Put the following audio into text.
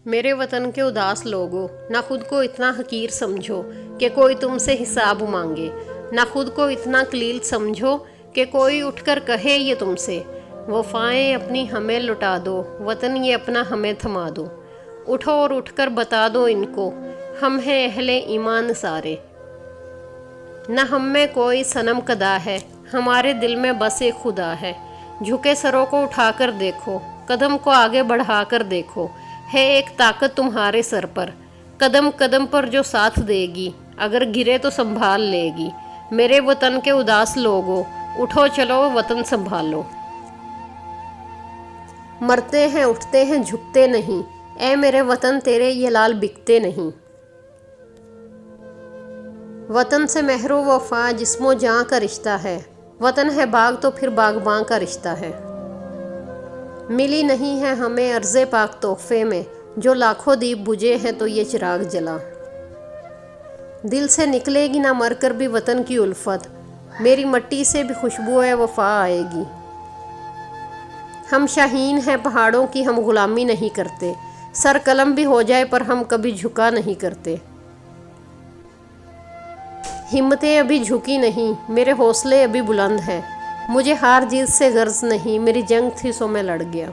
मेरे वतन के उदास लोगों, ना खुद को इतना हकीर समझो कि कोई तुमसे हिसाब मांगे, ना खुद को इतना कलील समझो कि कोई उठकर कहे ये तुमसे। वफ़ाएं अपनी हमें लुटा दो, वतन ये अपना हमें थमा दो। उठो और उठकर बता दो इनको, हम हैं अहले ईमान सारे। न हम में कोई सनम कदा है, हमारे दिल में बस एक खुदा है। झुके सरों को उठाकर देखो, कदम को आगे बढ़ाकर देखो, है एक ताकत तुम्हारे सर पर। कदम कदम पर जो साथ देगी, अगर गिरे तो संभाल लेगी। मेरे वतन के उदास लोगों, उठो चलो वतन संभालो। मरते हैं उठते हैं झुकते नहीं, ऐ मेरे वतन तेरे ये लाल बिकते नहीं। वतन से महरो वफा जिस्मो जाँ का रिश्ता है, वतन है बाग तो फिर बागबां का रिश्ता है। मिली नहीं है हमें अर्ज़े पाक तोहफे में, जो लाखों दीप बुझे हैं तो ये चिराग जला। दिल से निकलेगी ना मरकर भी वतन की उल्फत, मेरी मट्टी से भी खुशबू वफा आएगी। हम शाहीन हैं पहाड़ों की, हम गुलामी नहीं करते, सर कलम भी हो जाए पर हम कभी झुका नहीं करते। हिम्मतें अभी झुकी नहीं, मेरे हौसले अभी बुलंद हैं, मुझे हार जीत से गर्ज नहीं, मेरी जंग थी सो मैं लड़ गया।